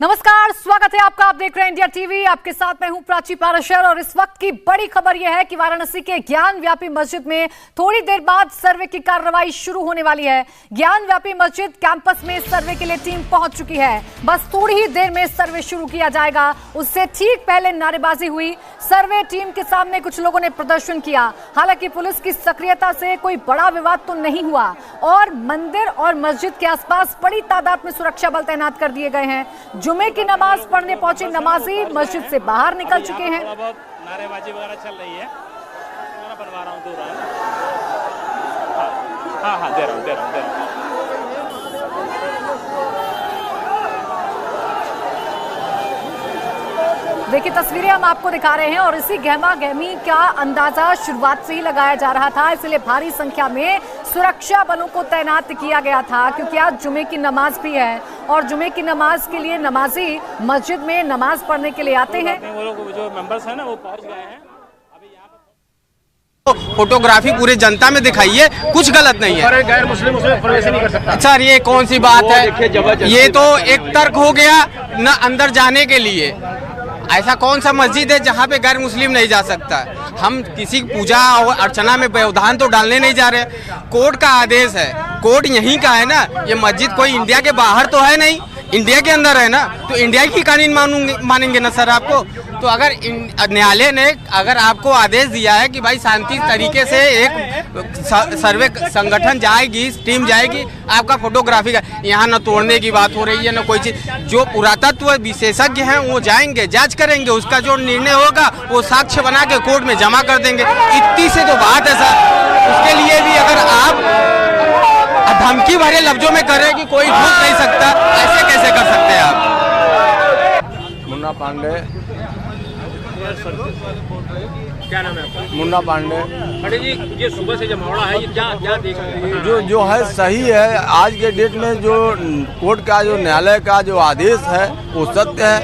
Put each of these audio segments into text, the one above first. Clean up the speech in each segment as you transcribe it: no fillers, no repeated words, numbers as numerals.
नमस्कार, स्वागत है आपका। आप देख रहे हैं इंडिया टीवी। आपके साथ मैं हूं प्राची पाराशर और इस वक्त की बड़ी खबर यह है कि वाराणसी के ज्ञान व्यापी मस्जिद में थोड़ी देर बाद सर्वे की कार्रवाई शुरू होने वाली है। ज्ञान व्यापी मस्जिद कैंपस में सर्वे के लिए टीम पहुंच चुकी है। बस थोड़ी ही देर में सर्वे शुरू किया जाएगा। उससे ठीक पहले नारेबाजी हुई। सर्वे टीम के सामने कुछ लोगों ने प्रदर्शन किया। हालांकि पुलिस की सक्रियता से कोई बड़ा विवाद तो नहीं हुआ और मंदिर और मस्जिद के आसपास बड़ी तादाद में सुरक्षा बल तैनात कर दिए गए हैं। जुमे की नमाज पढ़ने पहुंचे नमाजी मस्जिद से बाहर निकल चुके हैं। नारेबाजी वगैरह चल रही है। बनवा रहा हूं, दे रहा हूं। देखिए, तस्वीरें हम आपको दिखा रहे हैं और इसी गहमा गहमी का अंदाजा शुरुआत से ही लगाया जा रहा था। इसलिए भारी संख्या में सुरक्षा बलों को तैनात किया गया था क्योंकि आज जुमे की नमाज भी है और जुमे की नमाज के लिए नमाजी मस्जिद में नमाज पढ़ने के लिए आते हैं। वो लोग जो मेंबर्स हैं ना, वो पहुंच गए हैं। फोटोग्राफी पूरे जनता में दिखाइए, कुछ गलत नहीं है। गैर मुस्लिम उसमें प्रवेश नहीं कर सकता। सर, ये कौन सी बात है? ये तो एक तर्क हो गया न अंदर जाने के लिए। ऐसा कौन सा मस्जिद है जहाँ पे गैर मुस्लिम नहीं जा सकता? हम किसी पूजा और अर्चना में व्यवधान तो डालने नहीं जा रहे। कोर्ट का आदेश है, कोर्ट यहीं का है ना। ये मस्जिद कोई इंडिया के बाहर तो है नहीं, इंडिया के अंदर है ना, तो इंडिया की कानून मानेंगे ना सर आपको। तो अगर न्यायालय ने अगर आपको आदेश दिया है कि भाई शांति तरीके से एक सर्वे संगठन जाएगी, टीम जाएगी, आपका फोटोग्राफी का यहाँ न तोड़ने की बात हो रही है न कोई चीज। जो पुरातत्व विशेषज्ञ हैं वो जाएंगे, जांच करेंगे, उसका जो निर्णय होगा वो साक्ष्य बना के कोर्ट में जमा कर देंगे। इतनी से तो बात है सर। उसके लिए भी अगर आप धमकी भरे लफ्जों में करें कि कोई घुस नहीं सकता, ऐसे कैसे कर सकते हैं आप? मुन्ना पांडे। क्या नाम है आपका? मुन्ना पांडे। पांडे जी, ये सुबह से जमावड़ा है, ये क्या देख रहे हैं? जो है सही है। आज के डेट में जो कोर्ट का जो न्यायालय का जो आदेश है वो सत्य है।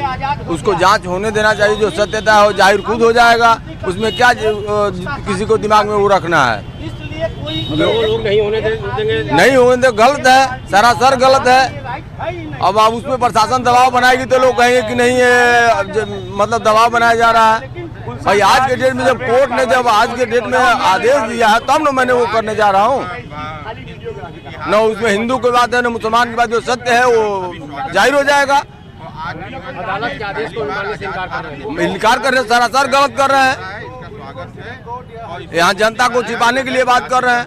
उसको जांच होने देना चाहिए। जो सत्यता है वो जाहिर खुद हो जाएगा। उसमें क्या किसी को दिमाग में वो रखना है? वो लोग नहीं होने देंगे, नहीं होने दे, गलत है, सरासर गलत है। अब आप उसमें प्रशासन दबाव बनाएगी तो लोग कहेंगे कि नहीं ये मतलब दबाव बनाया जा रहा है। भाई आज के डेट में जब कोर्ट ने जब आज के डेट में आदेश दिया है तब न मैंने वो करने जा रहा हूँ। न उसमें हिंदू की बात है न मुसलमान की बात। जो सत्य है वो जाहिर हो जाएगा। अदालत के आदेश को मानने से इनकार कर रहे, सरासर गलत कर रहे हैं। यहाँ जनता को छिपाने के लिए बात कर रहे हैं।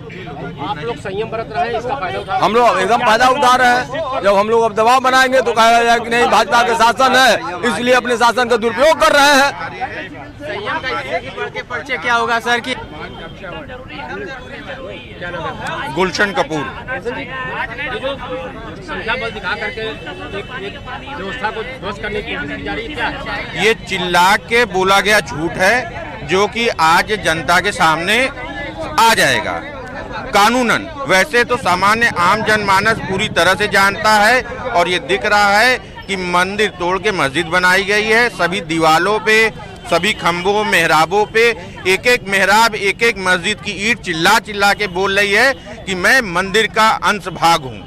आप लोग संयम बरत रहे हैं, इसका फायदा उठा हम लोग एकदम फायदा उठा रहे हैं। जब हम लोग अब दबाव बनाएंगे तो कहा जाए कि नहीं भाजपा के शासन है, इसलिए अपने शासन का दुरुपयोग कर रहे हैं। संयम का इससे कि बढ़ के पर्चे क्या होगा सर की? गुलशन कपूर। ये जो संख्या बल दिखा करके एक व्यवस्था को ध्वस्त करने की कोशिश की जा रही है, क्या है? ये चिल्ला के बोला गया झूठ है जो कि आज जनता के सामने आ जाएगा कानूनन। वैसे तो सामान्य आम जनमानस पूरी तरह से जानता है और ये दिख रहा है कि मंदिर तोड़ के मस्जिद बनाई गई है। सभी दीवालों पे, सभी खंभों, मेहराबों पे एक एक मेहराब, एक एक मस्जिद की ईंट चिल्ला चिल्ला के बोल रही है कि मैं मंदिर का अंश भाग हूँ।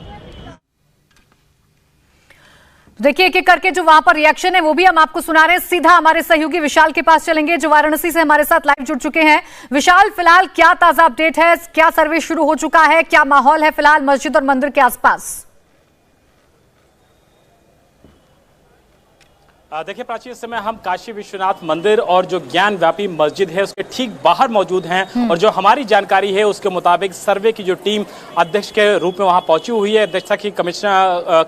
देखिए, एक एक करके जो वहां पर रिएक्शन है वो भी हम आपको सुना रहे हैं। सीधा हमारे सहयोगी विशाल के पास चलेंगे जो वाराणसी से हमारे साथ लाइव जुड़ चुके हैं। विशाल, फिलहाल क्या ताजा अपडेट है? क्या सर्वे शुरू हो चुका है? क्या माहौल है फिलहाल मस्जिद और मंदिर के आसपास? देखिए प्राची, इस समय हम काशी विश्वनाथ मंदिर और जो ज्ञान व्यापी मस्जिद है उसके ठीक बाहर मौजूद हैं और जो हमारी जानकारी है उसके मुताबिक सर्वे की जो टीम अध्यक्ष के रूप में वहां पहुंची हुई है, अध्यक्षता की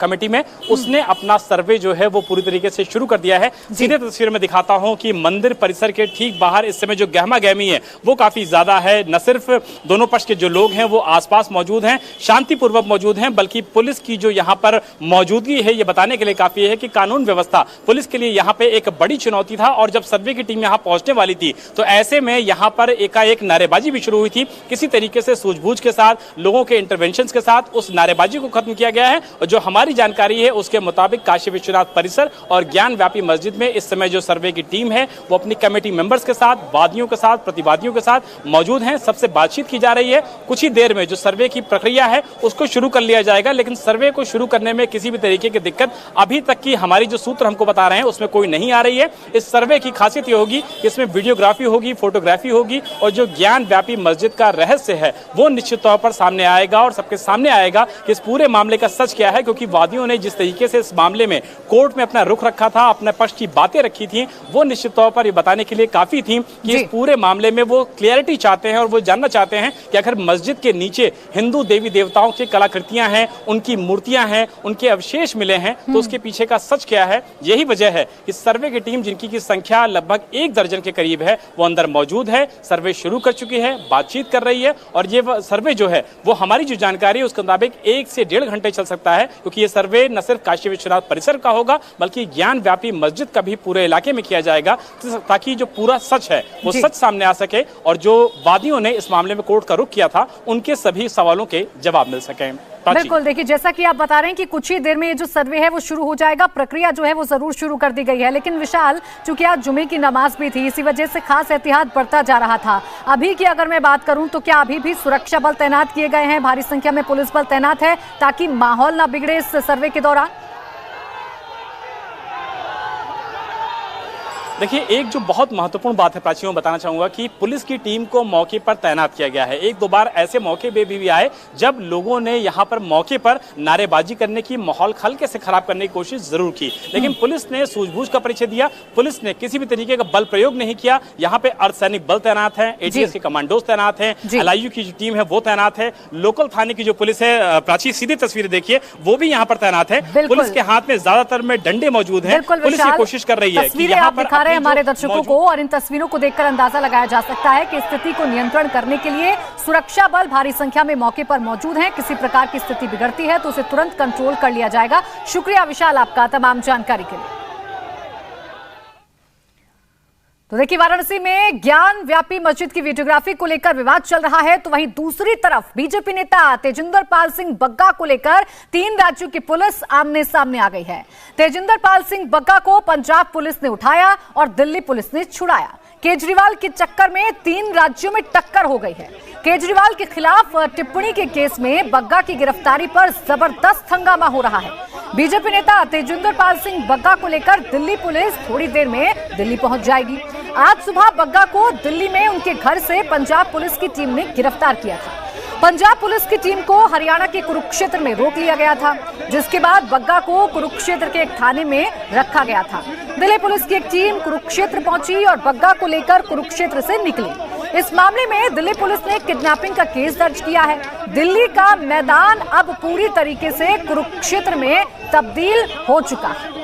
कमेटी में, उसने अपना सर्वे जो है वो पूरी तरीके से शुरू कर दिया है। सीधे तस्वीर में दिखाता हूं कि मंदिर परिसर के ठीक बाहर इस समय जो गहमा गहमी है वो काफी ज्यादा है। न सिर्फ दोनों पक्ष के जो लोग हैं वो आसपास मौजूद हैं, शांतिपूर्वक मौजूद हैं, बल्कि पुलिस की जो यहाँ पर मौजूदगी है ये बताने के लिए काफी है कि कानून व्यवस्था पुलिस के लिए यहाँ पे एक बड़ी चुनौती था। और जब सर्वे की टीम यहाँ पहुंचने वाली थी तो ऐसे में यहाँ पर एकाएक नारेबाजी भी शुरू हुई थी। किसी तरीके से सूझबूझ के साथ, लोगों के इंटरवेंशन के साथ उस नारेबाजी को खत्म किया गया है। और जो हमारी जानकारी है उसके मुताबिक काशी विश्वनाथ परिसर और ज्ञान व्यापी मस्जिद में इस समय जो सर्वे की टीम है वो अपनी कमेटी मेंबर्स के साथ, वादियों के साथ, प्रतिवादियों के साथ मौजूद हैं। सबसे बातचीत की जा रही है। कुछ ही देर में जो सर्वे की प्रक्रिया है उसको शुरू कर लिया जाएगा। लेकिन सर्वे को शुरू करने में किसी भी तरीके की दिक्कत अभी तक की हमारी जो सूत्र हमको बता रहे हैं उसमें कोई नहीं आ रही है। इस सर्वे की खासियत ये होगी कि इसमें वीडियोग्राफी होगी, फोटोग्राफी होगी और जो ज्ञान व्यापी मस्जिद का रहस्य है वो निश्चित तौर पर सामने आएगा और सबके सामने आएगा कि इस पूरे मामले का सच क्या है। क्योंकि वादियों ने जिस तरीके से इस मामले में कोर्ट में अपना रुख रखा था, अपने पक्ष की बातें रखी थी, वो निश्चित तौर पर ये बताने के लिए काफी थी कि इस पूरे मामले में वो क्लियरिटी चाहते हैं और वो जानना चाहते हैं कि अगर मस्जिद के नीचे हिंदू देवी देवताओं की कलाकृतियां हैं, उनकी मूर्तियां हैं, उनके अवशेष मिले हैं तो उसके पीछे का सच क्या है। यही वजह है कि सर्वे की टीम, जिनकी की संख्या लगभग 1 दर्जन के करीब है, वो अंदर मौजूद है, सर्वे शुरू कर चुकी है, बातचीत कर रही है। और ये सर्वे जो है वो हमारी जो जानकारी है उसके मुताबिक 1 से 1.5 घंटे चल सकता है। क्योंकि ये सर्वे न सिर्फ काशी विश्वनाथ परिसर का होगा बल्कि ज्ञान व्यापी मस्जिद का भी पूरे इलाके में किया जाएगा, ताकि जो पूरा सच है वो सच सामने आ सके और जो वादियों ने इस मामले में कोर्ट का रुख किया था उनके सभी सवालों के जवाब मिल सके। बिल्कुल, देखिए जैसा कि आप बता रहे हैं कि कुछ ही देर में ये जो सर्वे है वो शुरू हो जाएगा। प्रक्रिया जो है वो जरूर शुरू कर दी गई है, लेकिन विशाल, चूंकि आज जुमे की नमाज भी थी, इसी वजह से खास एहतियात बरता जा रहा था। अभी की अगर मैं बात करूं तो क्या अभी भी सुरक्षा बल तैनात किए गए हैं, भारी संख्या में पुलिस बल तैनात है ताकि माहौल ना बिगड़े इस सर्वे के दौरान? देखिए, एक जो बहुत महत्वपूर्ण बात है प्राची, मैं बताना चाहूंगा कि पुलिस की टीम को मौके पर तैनात किया गया है। 1-2 बार ऐसे मौके पे भी आए जब लोगों ने यहाँ पर मौके पर नारेबाजी करने की, माहौल हल्के से खराब करने की कोशिश जरूर की, लेकिन पुलिस ने सूझबूझ का परिचय दिया। पुलिस ने किसी भी तरीके का बल प्रयोग नहीं किया। यहाँ पे अर्धसैनिक बल तैनात है, एटीएस के कमांडोज तैनात है, एलआईयू की जो टीम है वो तैनात है, लोकल थाने की जो पुलिस है, प्राची सीधी तस्वीरें देखिए, वो भी यहाँ पर तैनात है। पुलिस के हाथ में ज्यादातर में डंडे मौजूद है। पुलिस ये कोशिश कर रही है कि यहाँ पर हमारे दर्शकों को, और इन तस्वीरों को देखकर अंदाजा लगाया जा सकता है कि स्थिति को नियंत्रण करने के लिए सुरक्षा बल भारी संख्या में मौके पर मौजूद हैं। किसी प्रकार की स्थिति बिगड़ती है तो उसे तुरंत कंट्रोल कर लिया जाएगा। शुक्रिया विशाल आपका तमाम जानकारी के लिए। तो देखिए, वाराणसी में ज्ञान व्यापी मस्जिद की वीडियोग्राफी को लेकर विवाद चल रहा है, तो वहीं दूसरी तरफ बीजेपी नेता तेजिंदर पाल सिंह बग्गा को लेकर 3 राज्यों की पुलिस आमने सामने आ गई है। तेजिंदर पाल सिंह बग्गा को पंजाब पुलिस ने उठाया और दिल्ली पुलिस ने छुड़ाया। केजरीवाल के चक्कर में 3 राज्यों में टक्कर हो गई है। केजरीवाल के खिलाफ टिप्पणी के केस में बग्गा की गिरफ्तारी पर जबरदस्त हंगामा हो रहा है। बीजेपी नेता तेजिंदर पाल सिंह बग्गा को लेकर दिल्ली पुलिस थोड़ी देर में दिल्ली पहुंच जाएगी। आज सुबह बग्गा को दिल्ली में उनके घर से पंजाब पुलिस की टीम ने गिरफ्तार किया था। पंजाब पुलिस की टीम को हरियाणा के कुरुक्षेत्र में रोक लिया गया था, जिसके बाद बग्गा को कुरुक्षेत्र के एक थाने में रखा गया था। दिल्ली पुलिस की एक टीम कुरुक्षेत्र पहुंची और बग्गा को लेकर कुरुक्षेत्र से निकली। इस मामले में दिल्ली पुलिस ने किडनैपिंग का केस दर्ज किया है। दिल्ली का मैदान अब पूरी तरीके से कुरुक्षेत्र में तब्दील हो चुका है।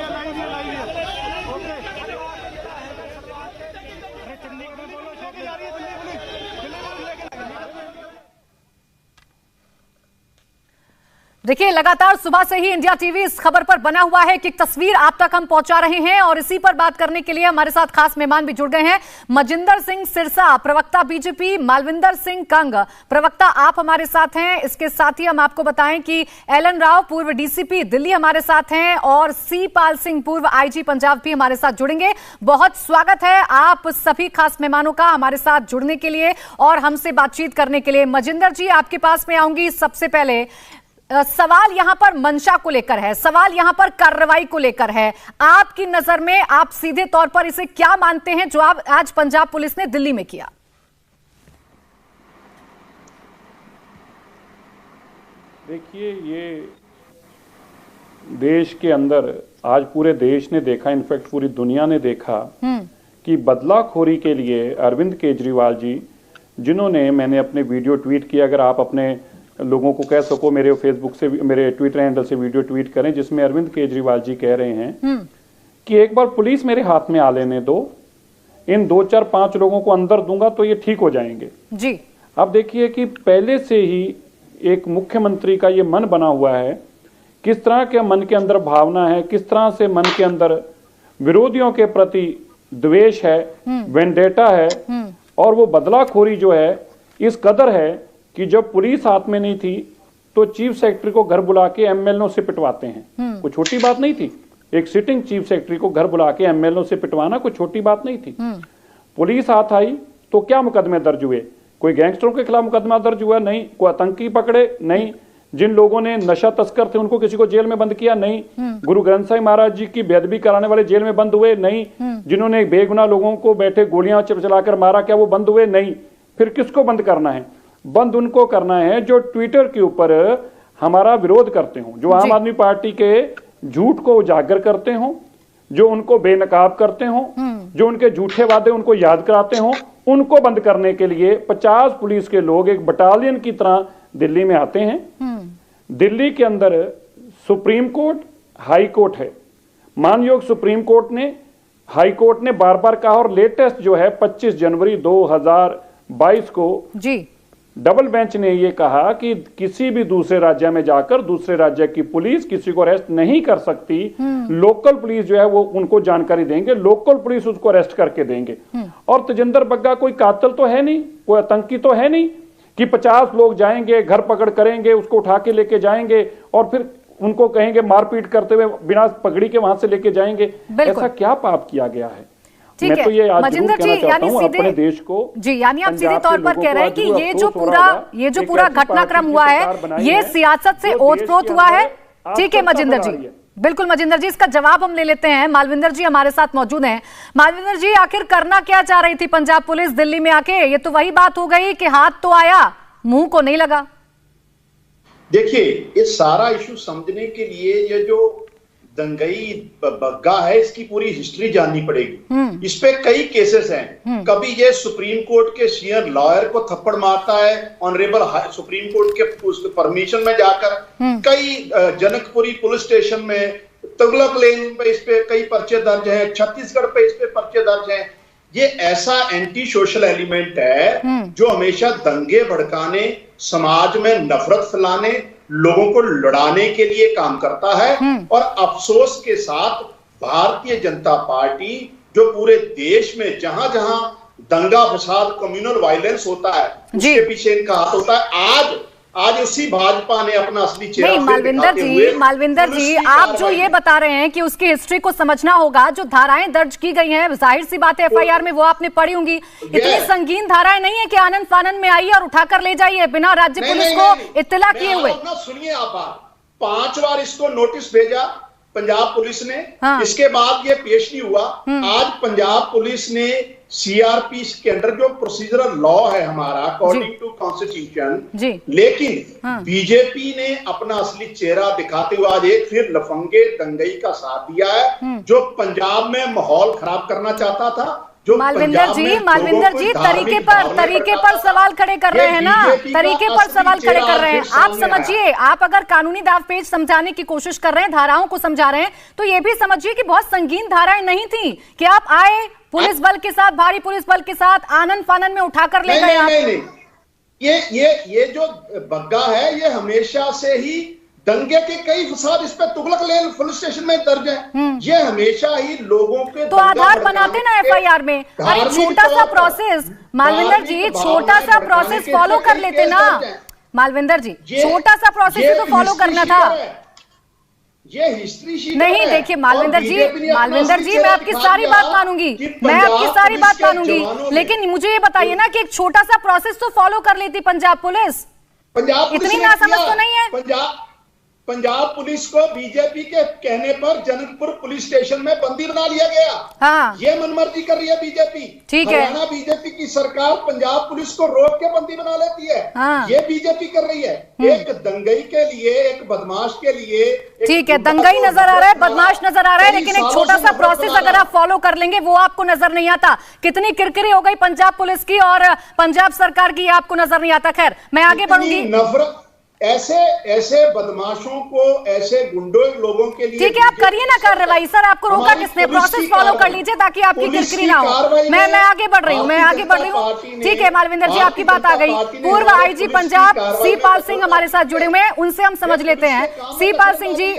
देखिए, लगातार सुबह से ही इंडिया टीवी इस खबर पर बना हुआ है कि तस्वीर आप तक हम पहुंचा रहे हैं, और इसी पर बात करने के लिए हमारे साथ खास मेहमान भी जुड़ गए हैं। मजिंदर सिंह सिरसा, प्रवक्ता बीजेपी, मालविंदर सिंह कंग, प्रवक्ता आप हमारे साथ हैं। इसके साथ ही हम आपको बताएं कि एलन राव, पूर्व डीसीपी दिल्ली, हमारे साथ हैं, और सी पाल सिंह, पूर्व आईजी पंजाब भी हमारे साथ जुड़ेंगे। बहुत स्वागत है आप सभी खास मेहमानों का हमारे साथ जुड़ने के लिए और हमसे बातचीत करने के लिए। मजिंदर जी, आपके पास में आऊंगी। सबसे पहले सवाल यहां पर मंशा को लेकर है, सवाल यहां पर कार्रवाई को लेकर है। आपकी नजर में आप सीधे तौर पर इसे क्या मानते हैं जो आप आज पंजाब पुलिस ने दिल्ली में किया? देखिए, ये देश के अंदर आज पूरे देश ने देखा, इनफैक्ट पूरी दुनिया ने देखा कि बदलाखोरी के लिए अरविंद केजरीवाल जी, जिन्होंने, मैंने अपने वीडियो ट्वीट किया, अगर आप अपने लोगों को कह सको, मेरे फेसबुक से, मेरे ट्विटर हैंडल से वीडियो ट्वीट करें, जिसमें अरविंद केजरीवाल जी कह रहे हैं कि एक बार पुलिस मेरे हाथ में आ लेने दो, इन 2-4-5 लोगों को अंदर दूंगा तो ये ठीक हो जाएंगे जी। अब देखिए कि पहले से ही एक मुख्यमंत्री का ये मन बना हुआ है, किस तरह के मन के अंदर भावना है, किस तरह से मन के अंदर विरोधियों के प्रति द्वेष है, वेंडेटा है, और वो बदलाखोरी जो है इस कदर है कि जब पुलिस हाथ में नहीं थी तो चीफ सेक्रेटरी को घर बुला के एमएलओ से पिटवाते हैं। कोई छोटी बात नहीं थी, एक सिटिंग चीफ सेक्रेटरी को घर बुला के एमएलओ से पिटवाना कोई छोटी बात नहीं थी। पुलिस हाथ आई तो क्या मुकदमे दर्ज हुए? कोई गैंगस्टरों के खिलाफ मुकदमा दर्ज हुआ? नहीं। कोई आतंकी पकड़े? नहीं। जिन लोगों ने नशा तस्कर थे उनको किसी को जेल में बंद किया? नहीं। गुरु ग्रंथ साहिब महाराज जी की बेअदबी कराने वाले जेल में बंद हुए? नहीं। जिन्होंने बेगुनाह लोगों को बैठे गोलियां चलाकर मारा, क्या वो बंद हुए? नहीं। फिर किसको बंद करना है? बंद उनको करना है जो ट्विटर के ऊपर हमारा विरोध करते हो, जो आम आदमी पार्टी के झूठ को उजागर करते हो, जो उनको बेनकाब करते हो, जो उनके झूठे वादे उनको याद कराते हो, उनको बंद करने के लिए 50 पुलिस के लोग एक बटालियन की तरह दिल्ली में आते हैं। दिल्ली के अंदर सुप्रीम कोर्ट, हाई कोर्ट है। मानयोग सुप्रीम कोर्ट ने, हाई कोर्ट ने बार बार कहा, और लेटेस्ट जो है 25 जनवरी 2022 को जी डबल बेंच ने यह कहा कि किसी भी दूसरे राज्य में जाकर दूसरे राज्य की पुलिस किसी को अरेस्ट नहीं कर सकती। लोकल पुलिस जो है वो उनको जानकारी देंगे, लोकल पुलिस उसको अरेस्ट करके देंगे। और तेजिंदर बग्गा कोई कातिल तो है नहीं, कोई आतंकी तो है नहीं कि 50 लोग जाएंगे, घर पकड़ करेंगे, उसको उठा के लेके जाएंगे और फिर उनको कहेंगे मारपीट करते हुए बिना पगड़ी के वहां से लेके जाएंगे। ऐसा क्या पाप किया गया है? ठीक है मजिंदर जी, यानी अपने देश को जी, यानी आप सीधे तौर पर कह रहे हैं कि ये जो पूरा घटनाक्रम हुआ है ये सियासत से ओतप्रोत हुआ है। ठीक है मजिंदर जी, बिल्कुल मजिंदर जी, इसका जवाब हम ले लेते हैं। मालविंदर जी हमारे साथ मौजूद हैं। मालविंदर जी, आखिर करना क्या चाह रही थी पंजाब पुलिस दिल्ली में आके? ये तो वही बात हो गई कि हाथ तो आया, मुंह को नहीं लगा। देखिए, ये सारा इशू समझने के लिए ये जो दंगई बग्गा है इसकी पूरी हिस्ट्री जाननी पड़ेगी। इस पे कई केसेस हैं। कभी ये सुप्रीम कोर्ट के सीनियर लॉयर को थप्पड़ मारता है ऑनरेबल सुप्रीम कोर्ट के परमिशन में जाकर, कई जनकपुरी पुलिस स्टेशन में, तुगलक लेन पे इस पे कई पर्चे दर्ज हैं, छत्तीसगढ़ पे इस पे पर्चे दर्ज हैं। ये ऐसा एंटी सोशल एलिमेंट है जो हमेशा दंगे भड़काने, समाज में नफरत फैलाने, लोगों को लड़ाने के लिए काम करता है। और अफसोस के साथ भारतीय जनता पार्टी जो पूरे देश में जहां जहां दंगा फसाद, कम्युनल वायलेंस होता है उसके पीछे इनका हाथ होता है। आज उसी भाजपा ने अपना असली चेहरा नहीं, मालविंदर जी आप जो ये बता रहे हैं कि उसकी हिस्ट्री को समझना होगा। जो धाराएं दर्ज की गई हैं, जाहिर सी बात है एफआईआर में वो आपने पढ़ी होंगी। इतनी संगीन धाराएं नहीं है कि आनंद फानन में आइए और उठाकर ले जाइए बिना राज्य पुलिस को इत्तला किए हुए। सुनिए, आप 5 बार इसको नोटिस भेजा पंजाब पुलिस ने। इसके बाद ये पेश नहीं हुआ। आज पंजाब पुलिस ने सीआरपी के अंडर जो प्रोसीजरल लॉ है हमारा अकॉर्डिंग टू कॉन्स्टिट्यूशन, लेकिन बीजेपी ने अपना असली चेहरा दिखाते हुए आज एक फिर लफंगे दंगई का साथ दिया है जो पंजाब में माहौल खराब करना चाहता था। मालविंदर जी तरीके पर सवाल खड़े कर रहे हैं ना, तरीके पर सवाल खड़े कर रहे हैं। आप समझिए, आप अगर कानूनी दावपेच समझाने की कोशिश कर रहे हैं, धाराओं को समझा रहे हैं, तो ये भी समझिए कि बहुत संगीन धाराएं नहीं थी कि आप आए पुलिस बल के साथ, भारी पुलिस बल के साथ आनंद फानन में उठाकर ले गए आप। ये जो बग्गा है ये हमेशा से ही दंगे के कई फसाद इस पे तुगलक लेन पुलिस स्टेशन में दर्ज है। ये हमेशा ही लोगों के तो आधार बनाते ना एफआईआर में। अरे छोटा सा प्रोसेस, मालविंदर जी छोटा सा प्रोसेस फॉलो कर लेते ना। मालविंदर जी छोटा सा प्रोसेस तो फॉलो करना था। ये हिस्ट्री शीट नहीं, देखिए मालविंदर जी मैं आपकी सारी बात मानूंगी, लेकिन मुझे ये बताइए ना कि एक छोटा सा प्रोसेस तो फॉलो कर लेती पंजाब पुलिस। इतनी नासमझ तो नहीं है। पंजाब पुलिस को बीजेपी के कहने पर जनकपुर पुलिस स्टेशन में बंदी बना लिया गया। हाँ। ये मनमर्जी कर रही है बीजेपी। ठीक है, हरियाणा बीजेपी की सरकार पंजाब पुलिस को रोक के बंदी बना लेती है। हाँ। ये बीजेपी कर रही है एक दंगई के लिए, एक बदमाश के लिए। ठीक है, दंगई नजर आ रहा है, बदमाश नजर आ रहा है, लेकिन एक छोटा सा प्रोसेस अगर आप फॉलो कर लेंगे वो आपको नजर नहीं आता। कितनी किरकिरी हो गई पंजाब पुलिस की और पंजाब सरकार की, आपको नजर नहीं आता। खैर मैं आगे बढ़ूंगी। नफरत ऐसे बदमाशों को, ऐसे गुंडों लोगों के लिए। ठीक है, आप करिए ना कार्रवाई। सर आपको रोका किसने? प्रोसेस फॉलो कर लीजिए ताकि आपकी किरकिरी ना हो। मैं आगे बढ़ रही हूँ, ठीक है मालविंदर जी आपकी बात आ गई। पूर्व आईजी पंजाब सी पाल सिंह हमारे साथ जुड़े हुए हैं, उनसे हम समझ लेते हैं। सी पाल सिंह जी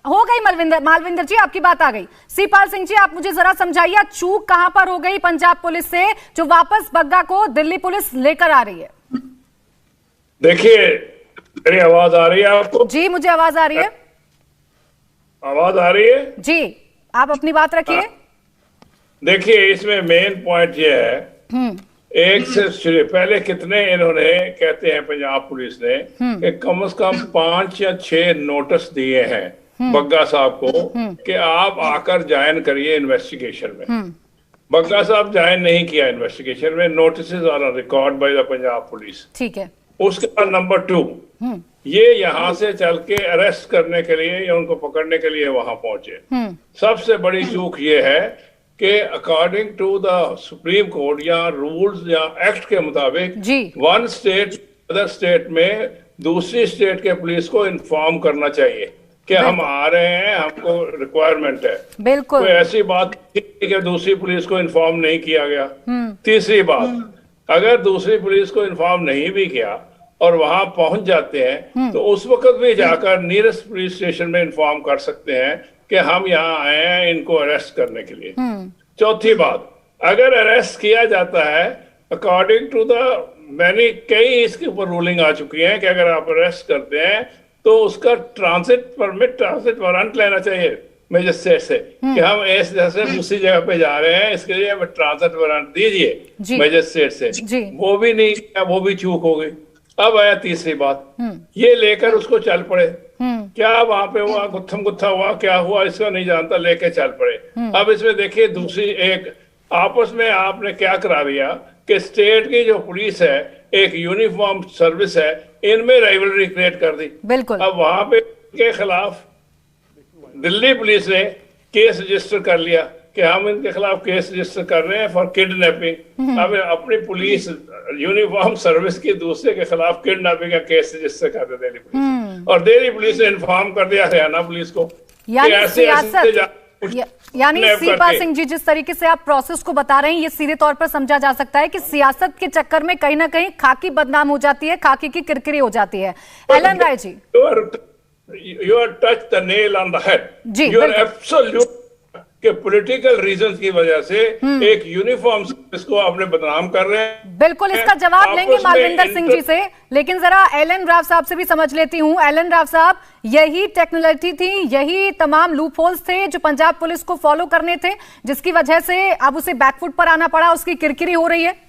हो गई मालविंदर जी, आपकी बात आ गई। सीपाल सिंह जी, आप मुझे जरा समझाइए चूक कहां पर हो गई पंजाब पुलिस से जो वापस बग्गा को दिल्ली पुलिस लेकर आ रही है? देखिए, मेरी आवाज आ रही है आपको? जी, मुझे आवाज आ रही है। आवाज आ रही है जी, आप अपनी बात रखिए। देखिए, इसमें मेन पॉइंट ये है, एक से पहले कितने इन्होंने कहते हैं पंजाब पुलिस ने कि कम से कम 5 या 6 नोटिस दिए हैं बग्गा साहब को कि आप आकर ज्वाइन करिए इन्वेस्टिगेशन में। बग्गा साहब ज्वाइन नहीं किया इन्वेस्टिगेशन में। Notice are record by the Punjab police. ठीक है। उसके बाद नंबर 2, ये यहाँ से चल के अरेस्ट करने के लिए या उनको पकड़ने के लिए वहां पहुंचे। सबसे बड़ी चूक ये है कि according to the supreme court या रूल्स या एक्ट के मुताबिक वन स्टेट अदर स्टेट में दूसरी स्टेट के पुलिस को इन्फॉर्म करना चाहिए कि हम आ रहे हैं, हमको रिक्वायरमेंट है। बिल्कुल। तो ऐसी बात कि दूसरी पुलिस को इन्फॉर्म नहीं किया गया। तीसरी बात, अगर दूसरी पुलिस को इन्फॉर्म नहीं भी किया और वहां पहुंच जाते हैं तो उस वक्त भी जाकर नियरेस्ट पुलिस स्टेशन में इन्फॉर्म कर सकते हैं कि हम यहाँ आए हैं इनको अरेस्ट करने के लिए। चौथी बात, अगर अरेस्ट किया जाता है अकॉर्डिंग टू द कई इसके ऊपर रूलिंग आ चुकी है कि अगर आप अरेस्ट करते हैं तो उसका ट्रांसिट वारंट लेना चाहिए मजिस्ट्रेट से कि हम इस जैसे दूसरी जगह पे जा रहे हैं, इसके लिए ट्रांसिट वारंट दीजिए मजिस्ट्रेट से। वो भी नहीं, वो भी चूक हो गई। अब आया तीसरी बात, ये लेकर उसको चल पड़े। क्या वहां पे हुआ, गुत्थम गुत्था हुआ, क्या हुआ इसका नहीं जानता, लेके चल पड़े। अब इसमें देखिए दूसरी एक आपस में आपने क्या करा दिया कि स्टेट की जो पुलिस है, एक यूनिफॉर्म सर्विस है, इनमें राइवलरी क्रिएट कर दी। बिल्कुल। अब वहां पे के खिलाफ दिल्ली पुलिस ने केस रजिस्टर कर लिया कि हम इनके खिलाफ केस रजिस्टर कर रहे हैं फॉर किडनैपिंग। अब अपनी पुलिस यूनिफॉर्म सर्विस की दूसरे के खिलाफ किडनैपिंग का केस रजिस्टर कर दे दिल्ली पुलिस, और दिल्ली पुलिस ने इन्फॉर्म कर दिया हरियाणा पुलिस को। यानी सीपाल सिंह जी, जिस तरीके से आप प्रोसेस को बता रहे हैं, ये सीधे तौर पर समझा जा सकता है कि सियासत के चक्कर में कहीं ना कहीं खाकी बदनाम हो जाती है, खाकी की किरकिरी हो जाती है। Alan Rai ji, you are touched the nail on the head. You are absolute के पॉलिटिकल रीजंस की वजह से एक यूनिफॉर्म सर्विस को आपने बदनाम कर रहे हैं। बिल्कुल, इसका जवाब लेंगे मालविंदर सिंह जी से, लेकिन जरा एलन राव साहब से भी समझ लेती हूँ। एलन राव साहब, यही टेक्नोलॉजी थी, यही तमाम लूप होल्स थे जो पंजाब पुलिस को फॉलो करने थे, जिसकी वजह से अब उसे बैकफुट पर आना पड़ा, उसकी किरकिरी हो रही है।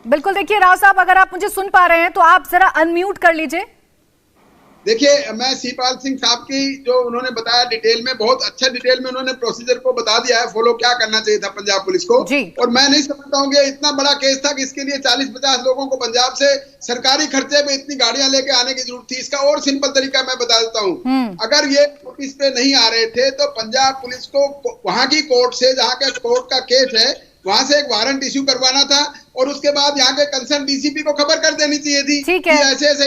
बिल्कुल, देखिए राव साहब, अगर आप मुझे सुन पा रहे हैं तो आप जरा अनम्यूट कर लीजिए। देखिए, मैं सीपाल सिंह साहब की जो उन्होंने बताया डिटेल में, बहुत अच्छा डिटेल में उन्होंने प्रोसीजर को बता दिया है, फॉलो क्या करना चाहिए था पंजाब पुलिस को। और मैं नहीं समझता हूँ कि इतना बड़ा केस था कि इसके लिए 40-50 लोगों को पंजाब से सरकारी खर्चे पे इतनी गाड़ियां लेके आने की जरूरत थी। इसका और सिंपल तरीका मैं बता देता हूँ। अगर ये नोटिस पे नहीं आ रहे थे तो पंजाब पुलिस को वहां की कोर्ट से, जहाँ के कोर्ट का केस है, वहां से एक वारंट इश्यू करवाना था और उसके बाद यहाँ के कंसर्न डीसीपी को खबर कर देनी चाहिए थी। ठीक है, ऐसे ऐसे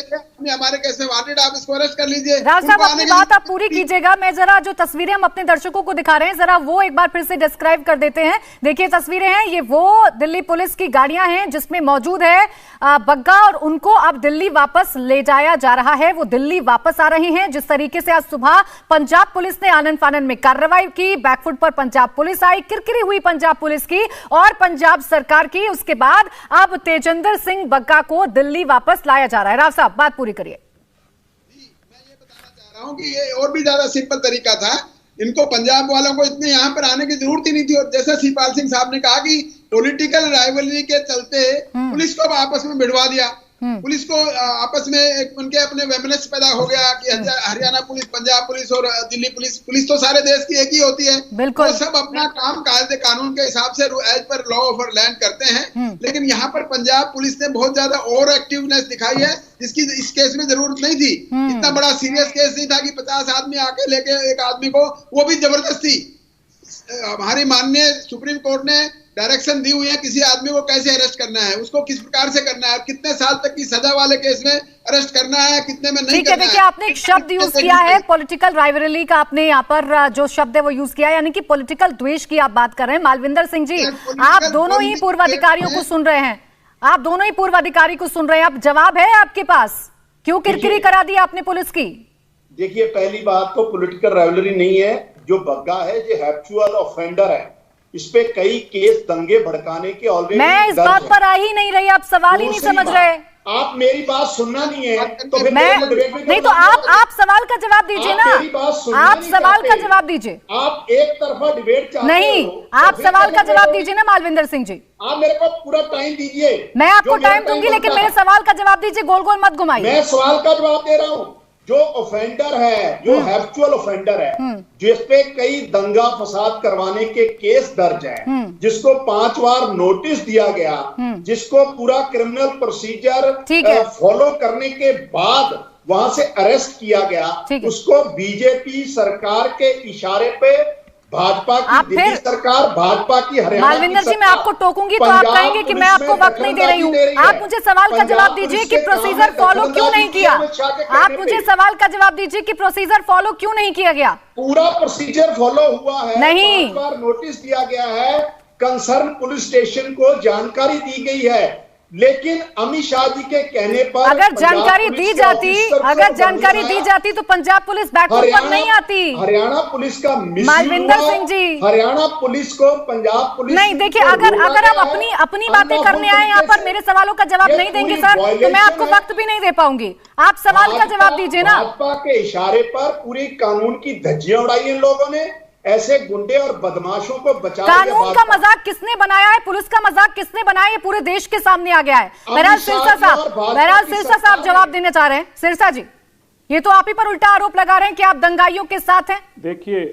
हमारे केस में वांटेड, आप इसको अरेस्ट कर लीजिए। राव साहब, अपनी बात आप पूरी कीजिएगा। मैं जरा जो तस्वीरें हम अपने दर्शकों को दिखा रहे हैं, जरा वो एक बार फिर से डिस्क्राइब कर देते हैं। देखिए तस्वीरें हैं, ये वो दिल्ली पुलिस की गाड़ियां हैं जिसमें मौजूद है बग्गा, और उनको अब दिल्ली वापस ले जाया जा रहा है। वो दिल्ली वापस आ रही हैं। जिस तरीके से आज सुबह पंजाब पुलिस ने आनन फानन में कार्रवाई की, बैकफुट पर पंजाब पुलिस आई, किरकिरी हुई पंजाब पुलिस की और पंजाब सरकार की, उसके बाद अब तेजिंदर सिंह बग्गा को दिल्ली वापस लाया जा रहा है। राव साहब, बात पूरी करिए। मैं ये बताना चाह रहा हूं कि ये और भी ज्यादा सिंपल तरीका था। इनको पंजाब वालों को इतने यहाँ पर आने की जरूरत ही नहीं थी। और जैसे सीपाल सिंह साहब ने कहा कि पॉलिटिकल राइवलरी के चलते पुलिस को आपस में भिड़वा दिया, पुलिस को आपस में एक उनके अपने वेमनेस पैदा हो गया कि हरियाणा पुलिस, पंजाब पुलिस और दिल्ली पुलिस, पुलिस तो सारे देश की एक ही होती है। बिल्कुल, तो सब अपना काम कायदे कानून के हिसाब से as per law of land करते हैं। लेकिन यहाँ पर पंजाब पुलिस ने बहुत ज्यादा और एक्टिवनेस दिखाई है, जिसकी इस केस में जरूरत नहीं थी। इतना बड़ा सीरियस केस नहीं था कि 50 आदमी आके लेके एक आदमी को, वो भी जबरदस्ती। हमारी माननीय सुप्रीम कोर्ट ने डायरेक्शन दी हुई है किसी आदमी को कैसे अरेस्ट करना है, उसको किस प्रकार से करना है, कितने साल तक की सजा वाले केस में अरेस्ट करना है, कितने में नहीं करना है। देखिए आपने एक शब्द यूज किया है पॉलिटिकल राइवलरी का, आपने यहाँ पर जो शब्द है वो यूज किया है, यानी कि पॉलिटिकल द्वेष की आप बात कर रहे हैं। मालविंदर सिंह जी, आप दोनों ही पूर्वाधिकारियों को सुन रहे हैं, आप दोनों ही पूर्वाधिकारी को सुन रहे हैं, अब जवाब है आपके पास, क्यों किरकिरी करा दी आपने पुलिस की? देखिए, पहली बात तो पॉलिटिकल राइवलरी नहीं है, जो बग्गा है जो हैबिचुअल ऑफेंडर है, इस पे कई केस दंगे भड़काने के ऑलरेडी। मैं इस बात पर आ ही नहीं रही, आप सवाल ही नहीं समझ रहे। आप मेरी बात सुनना नहीं है तो फिर नहीं तो आप सवाल का जवाब दीजिए ना, आप सवाल का जवाब दीजिए। आप एक तरफा डिबेट चाहते नहीं, आप सवाल का जवाब दीजिए ना मालविंदर सिंह जी। आप मेरे को पूरा टाइम दीजिए। मैं आपको टाइम दूंगी, लेकिन मेरे सवाल का जवाब दीजिए, गोल गोल मत घुमाइए। मैं सवाल का जवाब दे रहा हूँ। जो ऑफेंडर है, जो हैबिचुअल ऑफेंडर है, जिस पे कई दंगा फसाद करवाने के केस दर्ज है, जिसको 5 बार नोटिस दिया गया, जिसको पूरा क्रिमिनल प्रोसीजर फॉलो करने के बाद वहां से अरेस्ट किया गया, उसको बीजेपी सरकार के इशारे पे भाजपा की दिल्ली सरकार, भाजपा की हरियाणा मालविंदर जी, मैं आपको टोकूंगी तो आप कहेंगे कि मैं आपको वक्त नहीं दे रही हूँ। आप मुझे सवाल का जवाब दीजिए कि प्रोसीजर फॉलो क्यों नहीं किया। आप मुझे सवाल का जवाब दीजिए कि प्रोसीजर फॉलो क्यों नहीं किया गया। पूरा प्रोसीजर फॉलो हुआ है, नहीं, 5 बार नोटिस दिया गया है, कंसर्न पुलिस स्टेशन को जानकारी दी गई है, लेकिन अमित शाह जी के कहने पर अगर जानकारी दी जाती तो पंजाब पुलिस बैकफुट पर नहीं आती। हरियाणा पुलिस का मालविंदर सिंह जी, हरियाणा पुलिस को पंजाब पुलिस नहीं, देखिए अगर आप अपनी बातें करने आए यहाँ पर, मेरे सवालों का जवाब नहीं देंगे सर, तो मैं आपको वक्त भी नहीं दे पाऊंगी। आप सवाल का जवाब दीजिए ना। भाजपा के इशारे पर पूरी कानून की धज्जियां उड़ाई इन लोगों ने, ऐसे गुंडे और बदमाशों को बचाने। कानून का मजाक किसने बनाया है, पुलिस का मजाक किसने बनाया, ये पूरे देश के सामने आ गया है। बहरहाल सिरसा साहब जवाब देना चाह रहे हैं। सिरसा जी, ये तो आप ही पर उल्टा आरोप लगा रहे हैं कि आप दंगाइयों के साथ हैं। देखिए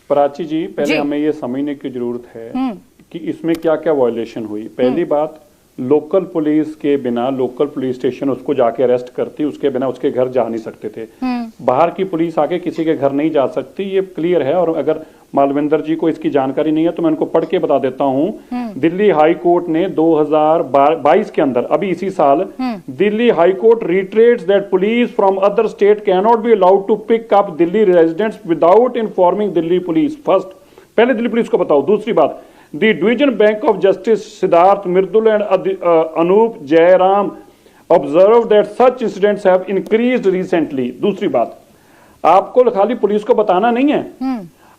प्राची जी, पहले हमें ये समझने की जरूरत है कि इसमें क्या क्या वायलेशन हुई। पहली बात, लोकल पुलिस के बिना लोकल पुलिस स्टेशन उसको जाके अरेस्ट करती, उसके बिना उसके घर जा नहीं सकते थे। बाहर की पुलिस आके किसी के घर नहीं जा सकती, ये क्लियर है। और अगर मालविंदर जी को इसकी जानकारी नहीं है तो मैं उनको पढ़ के बता देता हूँ। दिल्ली हाई कोर्ट ने 2022 के अंदर, अभी इसी साल, Delhi high court reiterates that police from other state can not be allowed to pick up Delhi residents without informing Delhi police. First, पहले दिल्ली पुलिस को बताओ। दूसरी बात, The Division Bank of Justice Siddharth Mirdul and Anup Jairam observed that such incidents have increased recently. दूसरी बात, आपको खाली police को बताना नहीं है,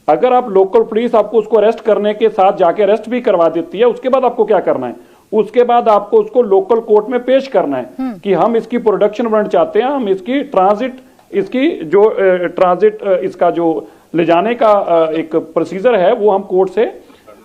अगर आप लोकल पुलिस आपको उसको अरेस्ट करने के साथ जाके अरेस्ट भी करवा देती है, उसके बाद आपको क्या करना है? उसके बाद आपको उसको लोकल कोर्ट में पेश करना है कि हम इसकी प्रोडक्शन वारंट चाहते हैं, हम इसकी ट्रांजिट, इसकी जो ट्रांजिट, इसका जो ले जाने का एक प्रोसीजर है वो हम कोर्ट से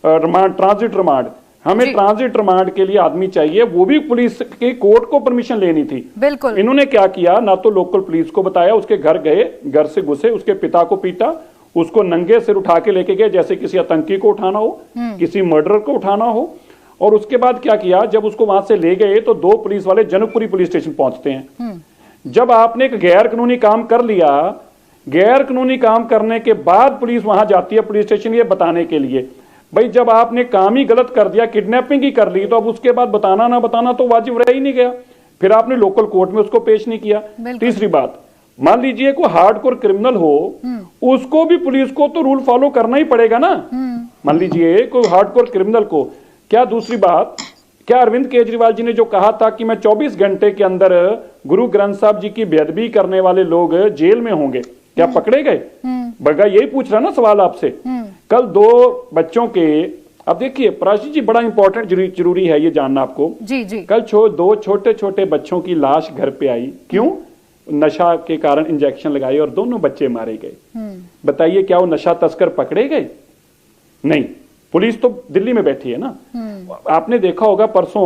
रिमांड, ट्रांजिट रिमांड, हमें ट्रांजिट रिमांड के लिए आदमी चाहिए, वो भी पुलिस के कोर्ट को परमिशन लेनी थी। बिल्कुल। इन्होंने क्या किया, ना तो लोकल पुलिस को बताया, उसके घर गए, घर से घुसे, उसके पिता को पीटा, उसको नंगे सिर उठा के लेके गए जैसे किसी आतंकी को उठाना हो, किसी मर्डर को उठाना हो। और उसके बाद क्या किया, जब उसको वहां से ले गए तो 2 पुलिस वाले जनकपुरी पुलिस स्टेशन पहुंचते हैं। जब आपने एक गैर कानूनी काम कर लिया, गैर कानूनी काम करने के बाद पुलिस वहां जाती है पुलिस स्टेशन ये बताने के लिए, भाई जब आपने काम ही गलत कर दिया, किडनैपिंग ही कर ली, तो अब उसके बाद बताना ना बताना तो वाजिब रह ही नहीं गया, फिर आपने लोकल कोर्ट में उसको पेश नहीं किया। तीसरी बात, मान लीजिए कोई हार्डकोर क्रिमिनल हो, उसको भी पुलिस को तो रूल फॉलो करना ही पड़ेगा ना। मान लीजिए कोई हार्डकोर क्रिमिनल को, क्या दूसरी बात, क्या अरविंद केजरीवाल जी ने जो कहा था कि मैं 24 घंटे के अंदर गुरु ग्रंथ साहब जी की बेअदबी करने वाले लोग जेल में होंगे, क्या पकड़े गए? बगा यही पूछ रहा ना सवाल आपसे। कल 2 बच्चों के, अब देखिए प्राची जी, बड़ा इंपॉर्टेंट जरूरी है ये जानना आपको। जी जी। कल 2 छोटे छोटे बच्चों की लाश घर पे आई, क्यों? नशा के कारण इंजेक्शन लगाए और दोनों बच्चे मारे गए। बताइए क्या वो नशा तस्कर पकड़े गए? नहीं, पुलिस तो दिल्ली में बैठी है ना। आपने देखा होगा परसों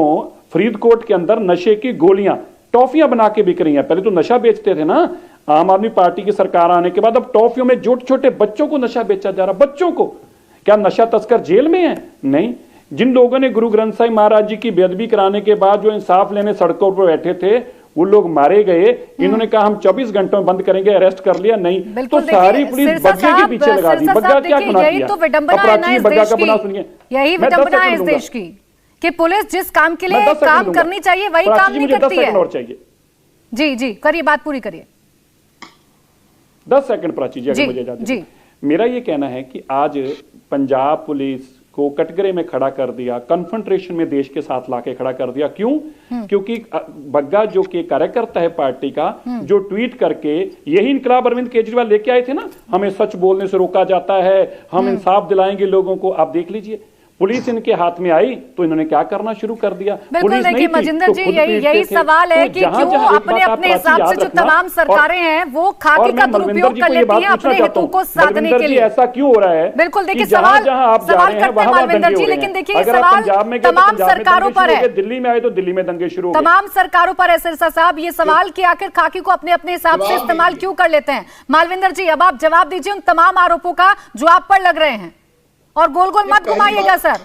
फरीदकोट के अंदर नशे की गोलियां, टॉफियां बना के बिक रही हैं। पहले तो नशा बेचते थे ना, आम आदमी पार्टी की सरकार आने के बाद अब टॉफियों में छोटे छोटे बच्चों को नशा बेचा जा रहा। बच्चों को, क्या नशा तस्कर जेल में है? नहीं। जिन लोगों ने गुरु ग्रंथ साहिब महाराज जी की बेअदबी कराने के बाद जो इंसाफ लेने सड़कों पर बैठे थे, वो लोग मारे गए, इन्होंने कहा हम 24 घंटों में बंद करेंगे, अरेस्ट कर लिया, नहीं तो सारी पुलिस बग्गा के पीछे लगा दी। बग्गा क्या गुनाह किया? तो विडंबना है ना इस देश की, यही विडंबना है इस देश की कि पुलिस जिस काम के लिए काम करनी चाहिए वही काम नहीं करती है। और चाहिए जी जी करिए, बात पूरी करिए। 10 सेकंड प्राची जी, अगर मुझे इजाजत दें। मेरा ये कहना है कि आज पंजाब पुलिस को कटघरे में खड़ा कर दिया, कन्फ्रंट्रेशन में देश के साथ लाके खड़ा कर दिया। क्यों? क्योंकि बग्गा जो कि कार्यकर्ता है पार्टी का, जो ट्वीट करके यही इनकलाब अरविंद केजरीवाल लेके आए थे ना, हमें सच बोलने से रोका जाता है, हम इंसाफ दिलाएंगे लोगों को। आप देख लीजिए, पुलिस इनके हाथ में आई तो इन्होंने क्या करना शुरू कर दिया। बिल्कुल देखिए मजिंदर जी, यही सवाल है कि क्यों अपने अपने हिसाब से जो तमाम सरकारें हैं वो खाकी का दुरुपयोग कर लेती हैं अपने हितों को साधने के लिए। ऐसा क्यों हो रहा है? बिल्कुल देखिए, सवाल करते हैं मालविंदर जी, लेकिन देखिए सवाल तमाम सरकारों पर है। दिल्ली में आए तो दिल्ली में दंगे शुरू, तमाम सरकारों पर है सिरसा साहब ये सवाल कि आखिर खाकी को अपने अपने हिसाब से इस्तेमाल क्यों कर लेते हैं। मालविंदर जी, अब आप जवाब दीजिए उन तमाम आरोपों का जो आप पर लग रहे हैं, और गोल गोल मत घुमाइएगा सर।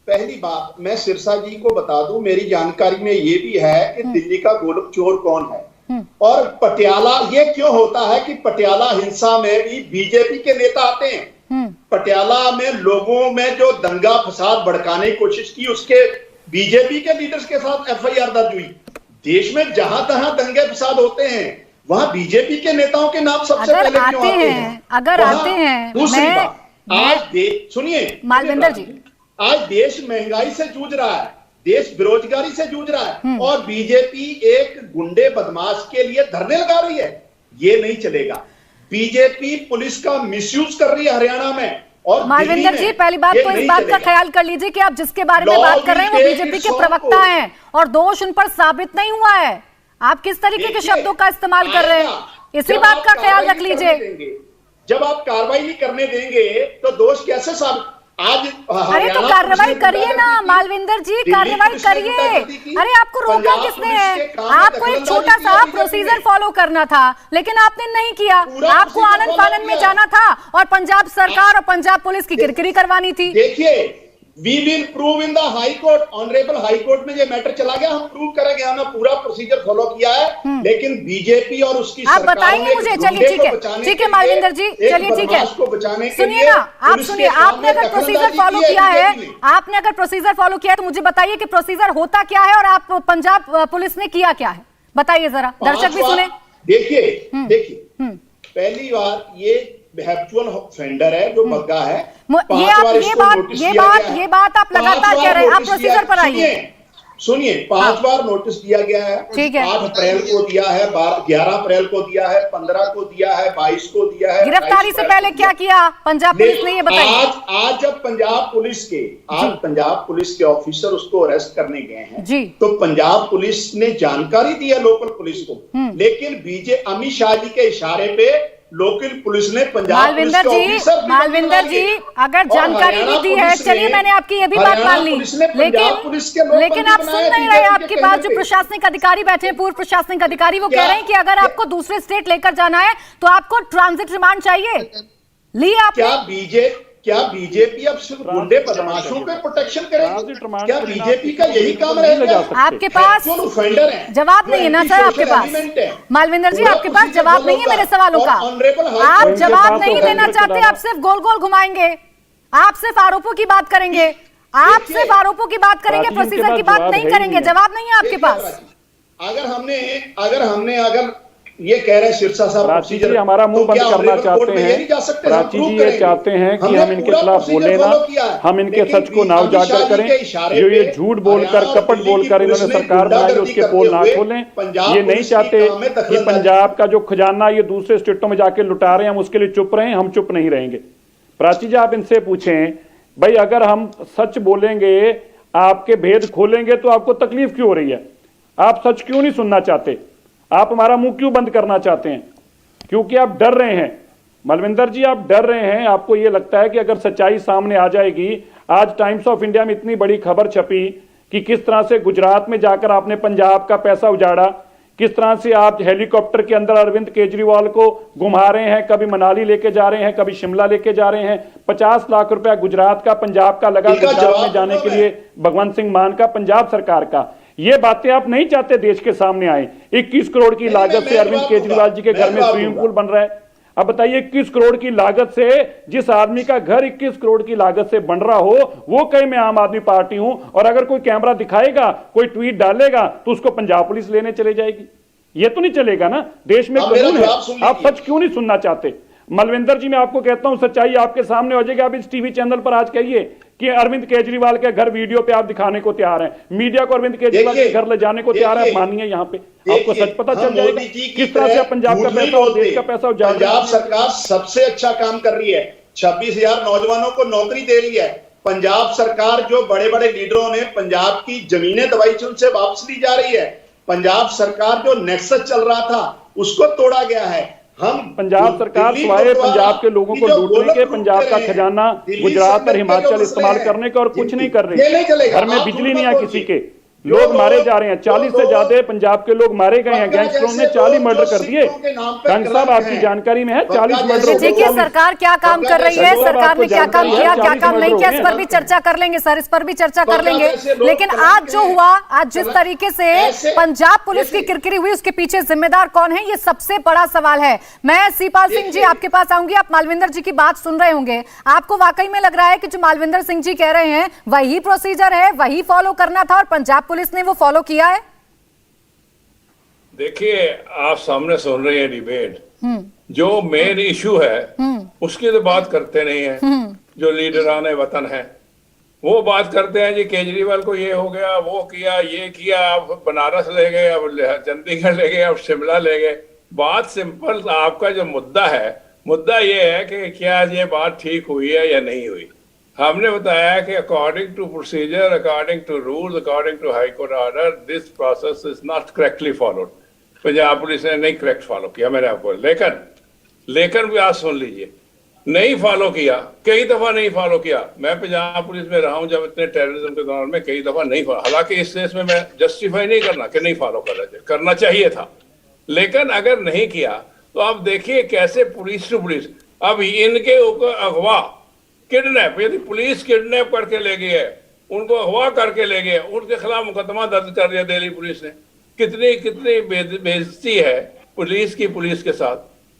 पहली बात मैं सिरसा जी को बता दूं, मेरी जानकारी में ये भी है कि दिल्ली का गोलक चोर कौन है, और पटियाला, ये क्यों होता है कि पटियाला हिंसा में भी बीजेपी के नेता आते हैं। पटियाला में लोगों में जो दंगा फसाद भड़काने की कोशिश की, उसके बीजेपी के लीडर्स के साथ एफआईआर दर्ज हुई। देश में जहां तहां दंगे फसाद होते हैं वहां बीजेपी के नेताओं के नाम सबसे पहले क्यों आते हैं? अगर आते हैं। दूसरी बात, आज सुनिए मालविंदर जी, आज देश महंगाई से जूझ रहा है, देश बेरोजगारी से जूझ रहा है, और बीजेपी एक गुंडे बदमाश के लिए धरने लगा रही है। ये नहीं चलेगा। बीजेपी पुलिस का मिसयूज कर रही है हरियाणा में और मालविंदर जी, पहली बात तो इस बात का ख्याल कर लीजिए कि आप जिसके बारे में बात कर रहे हैं वो बीजेपी के प्रवक्ता हैं और दोष उन पर साबित नहीं हुआ है। आप किस तरीके के शब्दों का इस्तेमाल कर रहे हैं, इसी बात का ख्याल रख लीजिए। जब आप कार्रवाई नहीं करने देंगे तो दोष कैसे साबित? आज अरे तो कार्रवाई करिए ना मालविंदर जी, कार्रवाई करिए। अरे आपको रोका किसने है? आपको एक छोटा सा प्रोसीजर फॉलो करना था, लेकिन आपने नहीं किया। आपको आनंद फानन में जाना था और पंजाब सरकार और पंजाब पुलिस की किरकिरी करवानी थी। देखिए, we will prove in the high court, honourable high court में ये मैटर चला गया, हम प्रूव करेंगे, हमने पूरा प्रोसीजर फॉलो किया है। लेकिन बीजेपी और उसकी आप बताएंगे मुझे, चलिए ठीक है मालविंदर जी, चलिए ठीक है, सुनिए ना, आप सुनिए, आपने अगर प्रोसीजर फॉलो किया है, आपने अगर प्रोसीजर फॉलो किया है तो मुझे बताइए कि प्रोसीजर होता क्या है और आप पंजाब पुलिस ने किया क्या है, बताइए जरा, दर्शक भी सुने। देखिए पहली बार ये हैप्चुअल ऑफेंडर है जो बग्गा है। ये बात आप लगातार कह रहे हैं, आप प्रोसीजर पर आइए। सुनिए, 5 बार नोटिस दिया गया है। 8 अप्रैल को दिया है, 11 अप्रैल को दिया है, 15 को दिया है, 22 को दिया है। गिरफ्तारी से पहले क्या किया पंजाब पुलिस ने, ये बताइए। आज जब पंजाब पुलिस के ऑफिसर उसको अरेस्ट करने गए हैं तो पंजाब पुलिस ने जानकारी दी है लोकल पुलिस को, लेकिन अमित शाह जी के इशारे पे लोकल पुलिस ने पंजाब पुलिस के ऑफिसर मालविंदर जी अगर जानकारी भी दी है, चलिए मैंने आपकी ये भी बात मान ली, लेकिन आप सुन नहीं रहे। आपके पास जो प्रशासनिक अधिकारी बैठे हैं, पूर्व प्रशासनिक अधिकारी, वो कह रहे हैं कि अगर आपको दूसरे स्टेट लेकर जाना है तो आपको ट्रांजिट रिमांड चाहिए। लिए आपने क्या बीजेपी अब सिर्फ गुंडे बदमाशों पे प्रोटेक्शन करेगी? क्या बीजेपी का यही काम रहेगा? आपके पास जवाब नहीं है ना सर, आपके पास मालविंदर जी, आपके पास जवाब नहीं है मेरे सवालों का। आप जवाब नहीं देना चाहते, आप सिर्फ गोल गोल घुमाएंगे, आप सिर्फ आरोपों की बात करेंगे, आप सिर्फ आरोपों की बात करेंगे, प्रोसीजर की बात नहीं करेंगे, जवाब नहीं है आपके पास। अगर ये कह रहे हैं सिरसा साहब प्राची जी हमारा मुंह बंद करना चाहते हैं, प्राची जी ये चाहते हैं कि हम इनके खिलाफ बोले ना, हम इनके सच को ना उजागर करें। जो ये झूठ बोलकर, कपट बोलकर इन्होंने सरकार बनाई, उसके पोल ना खोलें। ये नहीं चाहते कि पंजाब का जो खजाना ये दूसरे स्टेटों में जाके लुटा रहे हैं, हम उसके लिए चुप रहे हैं, हम चुप नहीं रहेंगे। प्राची जी आप इनसे पूछें, भाई अगर हम सच बोलेंगे, आपके भेद खोलेंगे तो आपको तकलीफ क्यों हो रही है? आप सच क्यों नहीं सुनना चाहते? आप हमारा मुंह क्यों बंद करना चाहते हैं? क्योंकि आप डर रहे हैं मलविंदर जी, आप डर रहे हैं। आपको यह लगता है कि अगर सच्चाई सामने आ जाएगी, आज टाइम्स ऑफ इंडिया में इतनी बड़ी खबर छपी कि किस तरह से गुजरात में जाकर आपने पंजाब का पैसा उजाड़ा, किस तरह से आप हेलीकॉप्टर के अंदर अरविंद केजरीवाल को घुमा रहे हैं, कभी मनाली लेके जा रहे हैं, कभी शिमला लेके जा रहे हैं। 50 लाख रुपया गुजरात का, पंजाब का लगा गुजरात में जाने के लिए, भगवंत सिंह मान का, पंजाब सरकार का। ये बातें आप नहीं चाहते देश के सामने आए। 21 करोड़ की लागत से अरविंद केजरीवाल जी के घर में स्विमिंग पूल बन रहा है। अब बताइए 21 करोड़ की लागत से, जिस आदमी का घर 21 करोड़ की लागत से बन रहा हो, वो कहीं मैं आम आदमी पार्टी हूं, और अगर कोई कैमरा दिखाएगा, कोई ट्वीट डालेगा, तो उसको पंजाब पुलिस लेने चले जाएगी। ये तो नहीं चलेगा ना, देश में कानून है। आप सच क्यों नहीं सुनना चाहते? मलविंदर जी, मैं आपको कहता हूं, सच्चाई आपके सामने हो जाएगी। आप इस टीवी चैनल पर आज कहिए कि अरविंद केजरीवाल के घर वीडियो पे आप दिखाने को तैयार हैं, मीडिया को अरविंद केजरीवाल के घर ले जाने को तैयार है, मानिए यहाँ पे आपको सच पता चल जाएगा किस तरह से पंजाब का पैसा और देश का पैसा उजाड़। पंजाब सरकार सबसे अच्छा काम कर रही है, 26,000 नौजवानों को नौकरी दे रही है। पंजाब सरकार जो बड़े बड़े लीडरों ने पंजाब की जमीनें दबाई थी, उनसे वापस ली जा रही है। पंजाब सरकार जो नेक्सस चल रहा था, उसको तोड़ा गया है। हम पंजाब सरकार सिवाय पंजाब के लोगों को लूटने के, पंजाब का खजाना गुजरात और हिमाचल इस्तेमाल करने का और कुछ नहीं कर रही। घर में बिजली नहीं है किसी के, लोग मारे जा रहे हैं। 40 से ज्यादा पंजाब के लोग मारे गए हैं। गैंगस्टरों ने 40 मर्डर कर दिए। गंग साहब, आपकी जानकारी में है 40 मर्डर। देखिए सरकार क्या काम कर रही है, सरकार ने क्या काम किया, क्या काम नहीं किया, इस पर भी चर्चा कर लेंगे सर, इस पर भी चर्चा कर लेंगे। लेकिन आज जो हुआ, आज जिस तरीके से पंजाब पुलिस की किरकिरी हुई, उसके पीछे जिम्मेदार कौन है, ये सबसे बड़ा सवाल है। मैं सीपाल सिंह जी आपके पास आऊंगी। आप मालविंदर जी की बात सुन रहे होंगे, आपको वाकई में लग रहा है कि जो मालविंदर सिंह जी कह रहे हैं वही प्रोसीजर है, वही फॉलो करना था और पंजाब पुलिस ने वो फॉलो किया है? देखिए, आप सामने सुन रहे हैं डिबेट, जो मेन इशू है उसकी तो बात करते नहीं है। जो लीडरान वतन है वो बात करते हैं जी केजरीवाल को ये हो गया, वो किया, ये किया, अब बनारस ले गए, अब चंडीगढ़ ले गए, अब शिमला ले गए। बात सिंपल, आपका जो मुद्दा है, मुद्दा ये है कि क्या ये बात ठीक हुई है या नहीं हुई। हमने बताया कि according to procedure, according to rules, according to high court order, this process is not correctly followed. Punjab police ने नहीं करेक्ट फॉलो किया, मैंने आपको लेकिन भी आज सुन लीजिए, नहीं फॉलो किया, कई दफा नहीं फॉलो किया। मैं पंजाब पुलिस में रहा हूं जब इतने टेररिज्म के दौरान में, कई दफा नहीं फॉलो। हालांकि इस केस में मैं जस्टिफाई नहीं करना कि नहीं फॉलो करना चाहिए था, लेकिन अगर नहीं किया तो आप देखिए कैसे पुलिस टू पुलिस। अब इनके ऊपर अगवा, किडनैप, यदि पुलिस किडनैप करके ले गई है, उनको अगवा करके ले गए, उनके खिलाफ मुकदमा दर्ज कर दिया दिल्ली पुलिस ने। कितनी बेइज्जती है पुलिस की पुलिस के साथ।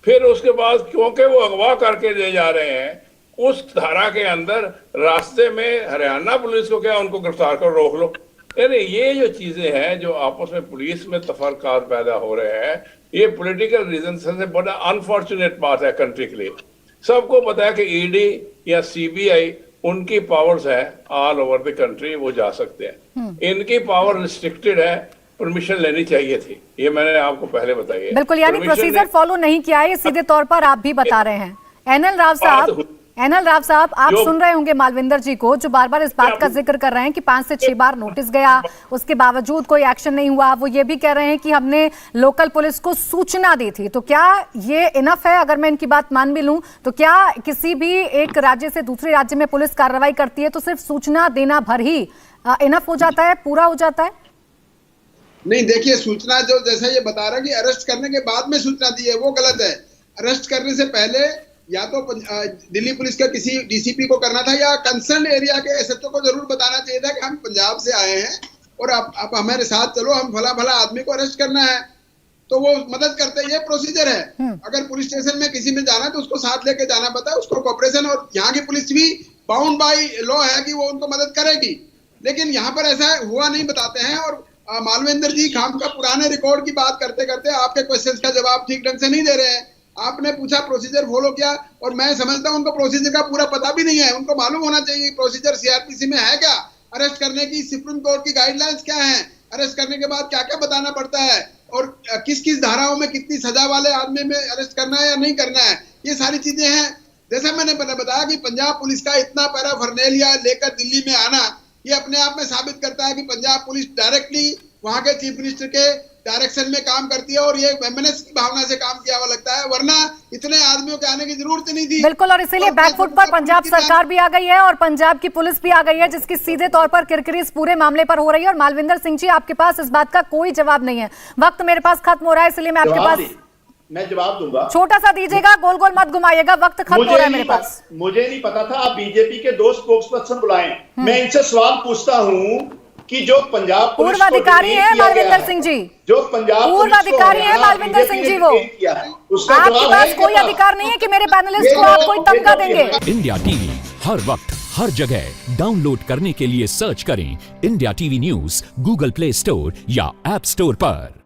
फिर उसके बाद क्योंकि वो अगवा करके ले जा रहे हैं, उस धारा के अंदर रास्ते में हरियाणा पुलिस को क्या उनको गिरफ्तार कर रोक लो। यानी ये जो चीजें हैं जो आपस में पुलिस में तफरकात पैदा हो रहे हैं, ये पॉलिटिकल रीजन से बड़ा अनफॉर्चुनेट बात है कंट्री के लिए। सबको पता है कि ईडी या सीबीआई उनकी पावर्स है ऑल ओवर द कंट्री, वो जा सकते हैं। इनकी पावर रिस्ट्रिक्टेड है, परमिशन लेनी चाहिए थी, ये मैंने आपको पहले बताया। बिल्कुल, यानी प्रोसीजर फॉलो नहीं किया है, सीधे तौर पर आप भी बता रहे हैं। एनएल राव साहब, आप सुन रहे होंगे मालविंदर जी को, जो बार बार इस बात का जिक्र कर रहे हैं कि 5 से 6 बार नोटिस गया, उसके बावजूद कोई एक्शन नहीं हुआ। वो ये भी कह रहे हैं कि हमने लोकल पुलिस को सूचना दी थी। तो क्या ये इनफ है? अगर मैं इनकी बात मान भी लूं तो क्या किसी भी एक राज्य से दूसरे राज्य में पुलिस कार्रवाई करती है तो सिर्फ सूचना देना भर ही इनफ हो जाता है, पूरा हो जाता है? नहीं, देखिए, सूचना जो जैसा ये बता रहा है कि अरेस्ट करने के बाद में सूचना दी है, वो गलत है। अरेस्ट करने से पहले या तो दिल्ली पुलिस का किसी डीसीपी को करना था, या कंसर्न एरिया के एसएचओ को जरूर बताना चाहिए था कि हम पंजाब से आए हैं और आप हमारे साथ चलो, हम भला आदमी को अरेस्ट करना है, तो वो मदद करते हैं। ये प्रोसीजर है। अगर पुलिस स्टेशन में किसी में जाना है तो उसको साथ लेके जाना पड़ता है, उसको कोऑपरेशन, और यहाँ की पुलिस भी बाउंड बाय लॉ है कि वो उनको मदद करेगी। लेकिन यहाँ पर ऐसा हुआ नहीं बताते हैं। और मालविंदर जी खाम का पुराने रिकॉर्ड की बात करते करते आपके क्वेश्चंस का जवाब ठीक ढंग से नहीं दे रहे हैं। आपने पूछा प्रोसीजर फॉलो किया, और मैं समझता हूं उनको प्रोसीजर का पूरा पता भी नहीं है। उनको मालूम होना चाहिए प्रोसीजर सीआरपीसी में है क्या, अरेस्ट करने की सुप्रीम कोर्ट की गाइडलाइंस क्या है, अरेस्ट करने के बाद क्या क्या बताना पड़ता है, और किस किस धाराओं में कितनी सजा वाले आदमी में अरेस्ट करना है या नहीं करना है, ये सारी चीजें हैं। जैसा मैंने बताया कि पंजाब पुलिस का इतना पैराफर्नेलिया लेकर दिल्ली में आना, ये अपने आप में साबित करता है कि पंजाब पुलिस डायरेक्टली वहां के चीफ मिनिस्टर के डायरेक्शन में काम करती है, और ये फेमिनिस्ट की भावना से काम किया हुआ लगता है, वरना इतने आदमियों के आने की जरूरत नहीं थी। बिल्कुल, और इसीलिए बैकफुट पर पंजाब सरकार भी आ गई है और पंजाब की पुलिस भी आ गई है, जिसकी सीधे तौर पर किरकिरी इस पूरे मामले पर हो रही है। और मालविंदर सिंह जी, आपके पास इस बात का कोई जवाब नहीं है। वक्त मेरे पास खत्म हो रहा है, इसलिए मैं आपके पास मैं जवाब दूंगा, छोटा सा दीजिएगा, गोल गोल मत घुमाइएगा, वक्त खत्म हो रहा है मेरे पास। मुझे नहीं पता था आप बीजेपी के 2 स्पोक्स पर्सन बुलाएं। मैं इनसे सवाल पूछता हूं कि जो पंजाब पुलिस पूर्व अधिकारी हैं मालविंदर सिंह जी, जो पंजाब पूर्व अधिकारी हैं मालविंदर सिंह जी, वो आपके पास कोई अधिकार नहीं है कि मेरे पैनलिस्ट को आप कोई तमगा देंगे। इंडिया टीवी हर वक्त हर जगह डाउनलोड करने के लिए सर्च करें India TV news Google play store या ऐप स्टोर पर।